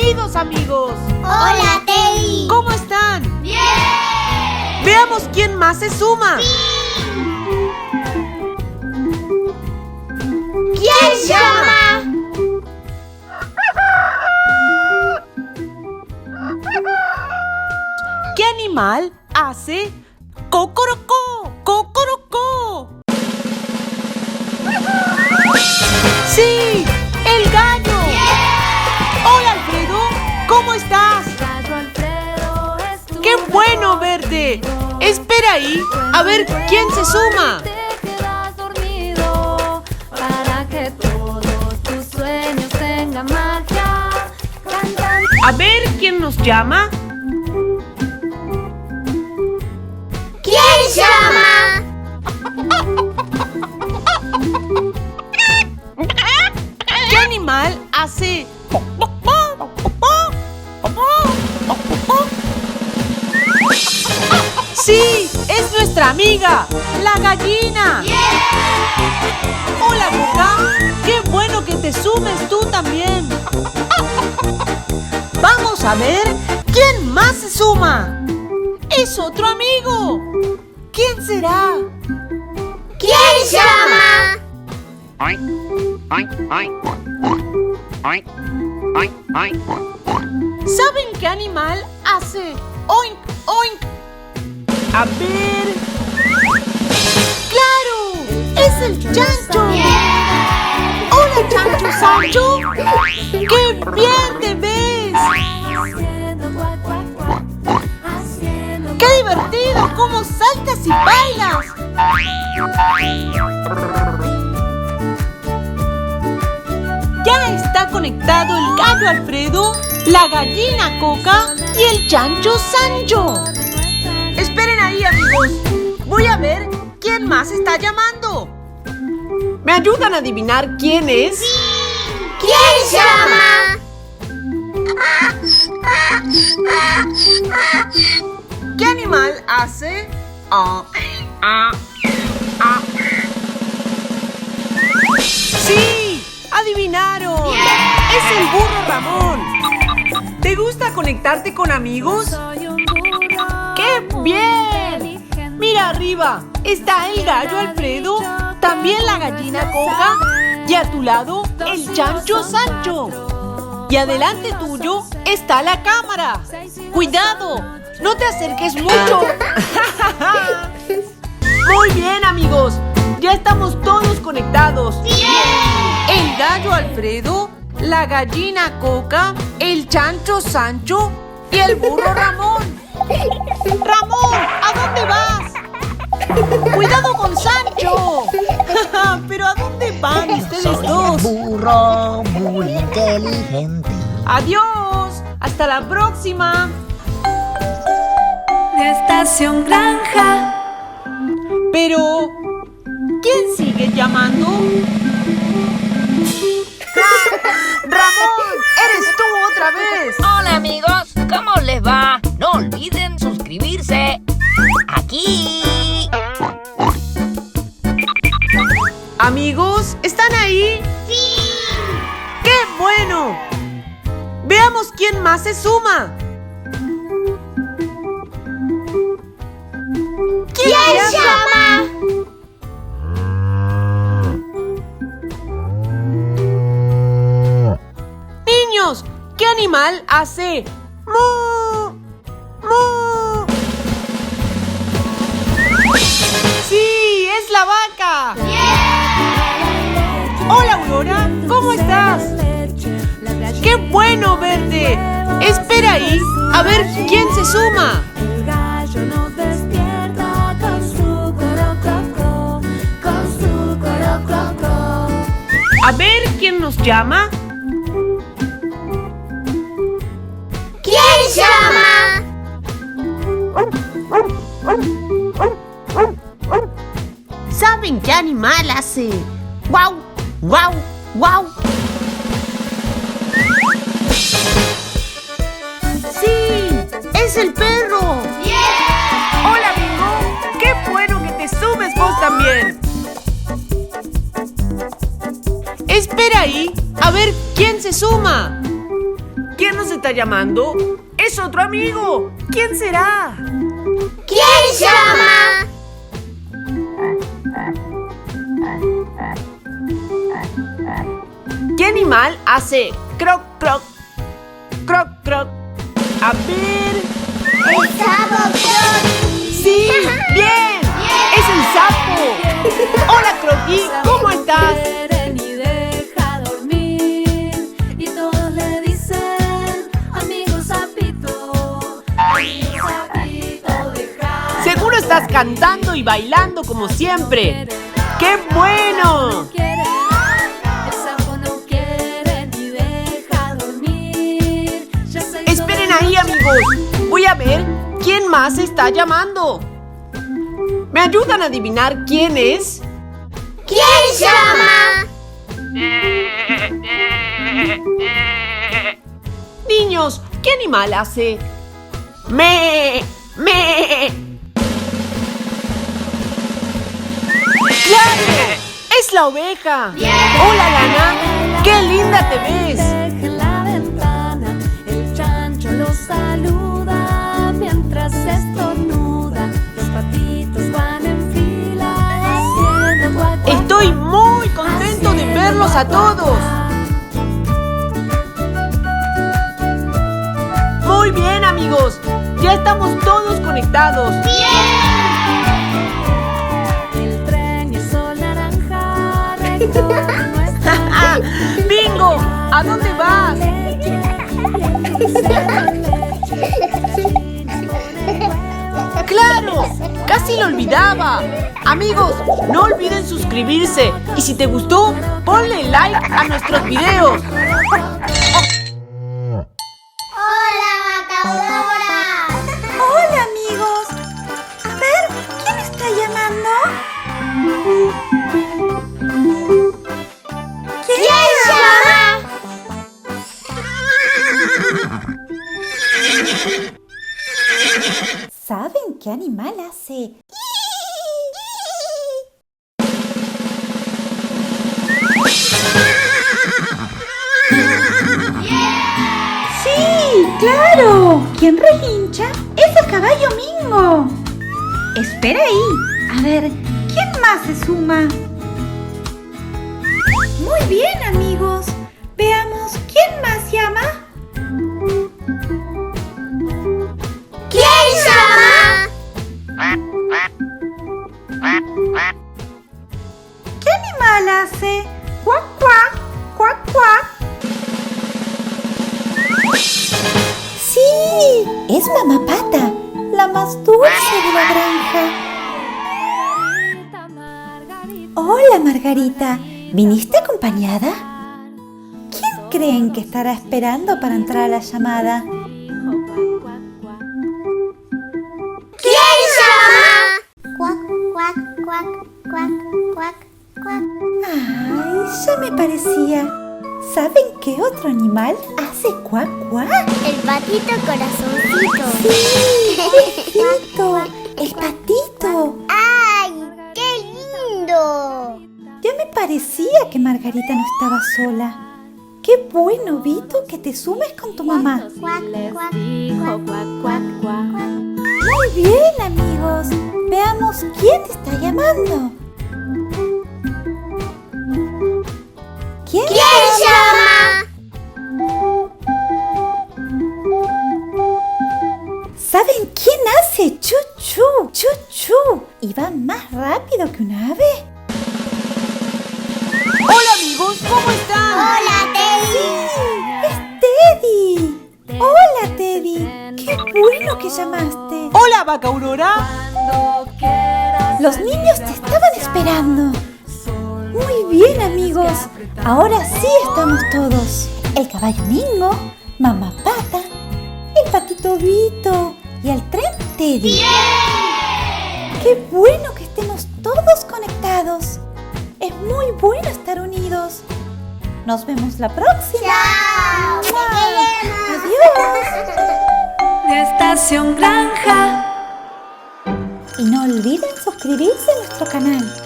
Bienvenidos, amigos. Hola, Teddy. ¿Cómo están? ¡Bien! Veamos quién más se suma. ¿Quién llama? ¿Qué animal hace cocorocó? ¡Cocorocó! ¡Sí! ¡El gallo! Hola, Alfredo. ¿Cómo estás? ¡Qué bueno verte! Espera ahí, a ver quién se suma. A ver quién nos llama. ¿Quién llama? ¿Qué animal hace? ¡Sí! ¡Es nuestra amiga! ¡La gallina! ¡Hola, Coca! ¡Qué bueno que te sumes tú también! Vamos a ver quién más se suma. ¡Es otro amigo! ¿Quién será? ¿Quién llama? ¿Saben qué animal hace oink, oink? A ver... ¡Claro! ¡Es el chancho! ¡Hola, chancho Sancho! ¡Qué bien te ves! ¡Qué divertido! ¡Cómo saltas y bailas! Ya está conectado el gallo Alfredo, la gallina Coca y el chancho Sancho. Esperen ahí, amigos. Voy a ver quién más está llamando. ¿Me ayudan a adivinar quién es? ¿Quién llama? ¿Qué animal hace? ¡Sí! ¡Adivinaron! ¡Es el burro Ramón! ¿Te gusta conectarte con amigos? ¡Qué bien! Mira arriba, está el gallo Alfredo, también la gallina Coca y a tu lado el chancho Sancho. Y adelante tuyo está la cámara. ¡Cuidado! ¡No te acerques mucho! Muy bien, amigos. Ya estamos todos conectados. El gallo Alfredo, la gallina Coca, el chancho Sancho y el burro Ramón. ¡Ramón! ¿A dónde vas? ¡Cuidado con Sancho! ¿Pero a dónde van ustedes dos? Burro muy inteligente. ¡Adiós! ¡Hasta la próxima! Estación Granja. Pero... ¿quién sigue llamando? ¡Ramón! ¡Eres tú otra vez! Hola, amigos, ¿cómo les va? No olviden suscribirse aquí. Amigos, ¿están ahí? ¡Sí! ¡Qué bueno! Veamos quién más se suma. ¿Quién llama? Niños, ¿qué animal hace? ¡Mu! ¡Mu! ¡Sí! ¡Es la vaca! Hola, Aurora, ¿cómo estás? ¡Qué bueno verte! Espera ahí, a ver quién se suma. El gallo nos despierta con su corococó, con su corococó. A ver quién nos llama. ¿Quién llama? ¿Saben qué animal hace? ¡Guau! ¡Guau! ¡Guau! ¡Sí! ¡Es el perro! ¡Hola, Bingo! ¡Qué bueno que te sumes vos también! Espera ahí, a ver quién se suma. ¿Quién nos está llamando? ¡Es otro amigo! ¿Quién será? ¿Quién llama? ¿Qué animal hace croc, croc, croc, croc? A ver... El sapo Croc. ¡Sí! ¡Bien! ¡Es el sapo! ¡Hola, Croqui! ¿Cómo estás? Quiere ni deja dormir y todos le dicen amigo sapito, deja. Seguro estás cantando y bailando como siempre. ¡Qué bueno! El sapo no quiere ni deja dormir. Ya se hizo Esperen ahí, amigos. Voy a ver quién más está llamando. ¿Me ayudan a adivinar quién es? ¿Quién llama? Niños, ¿qué animal hace? ¡Me! ¡Claro! ¡Es la oveja! ¡Hola, Lana! ¡Qué linda te ves! En la ventana, el chancho lo saluda mientras estornuda. Los patitos van en fila haciendo cuac, cuac, Estoy muy contento de verlos a todos. Muy bien, amigos. Ya estamos todos conectados. El tren hizo naranja, recorre nuestra ¡Bingo! ¿A dónde vas? ¡Claro! ¡Casi lo olvidaba! Amigos, no olviden suscribirse. Y si te gustó, ponle like a nuestros videos. Hola, Vaca Aurora. Hola amigos. A ver, ¿quién está llamando? ¿Quién llama? ¿Saben qué animal hace? ¡Sí! ¡Claro! ¿Quién relincha? ¡Es el caballo Mingo! Espera ahí. A ver, ¿quién más se suma? Muy bien, amigos. Veamos, ¿quién más llama? ¿Quién llama? ¿Qué animal hace? ¡Cuac, cuac! ¡Cuac, cuac! ¡Sí! Es Mamá Pata, la más dulce de la granja. Hola, Margarita. ¿Viniste acompañada? ¿Quién creen que estará esperando para entrar a la llamada? ¿Quién llama? Cuac, cuac, cuac, cuac, cuac, cuac. Ay, ya me parecía. ¿Saben qué otro animal hace cuac, cuac? El patito corazoncito. ¡Patito! ¡El patito! ¡Ay, qué lindo! Ya me parecía que Margarita no estaba sola. ¡Qué bueno, Vito, que te sumes con tu mamá! Cuac, cuac, dijo cuac, cuac, cuac. Muy bien, amigos. Veamos quién está llamando. ¿Quién llama? ¿Saben quién hace chuchu? Chuchu. ¿Y va más rápido que un ave? Hola, amigos, ¿cómo están? Hola, Teddy. ¡Es Teddy! ¡Hola, Teddy! ¡Qué bueno que llamaste! Hola, Vaca Aurora. Cuando quieras Los niños te estaban esperando. Muy bien, amigos. Ahora sí estamos todos. El caballo Mingo, Mamá Pata, el patito Vito y el tren Teddy. ¡Qué bueno que estemos todos conectados! Es muy bueno estar unidos. Nos vemos la próxima. Chao. Te queremos. Adiós. Estación Granja. Y no olviden suscribirse a nuestro canal.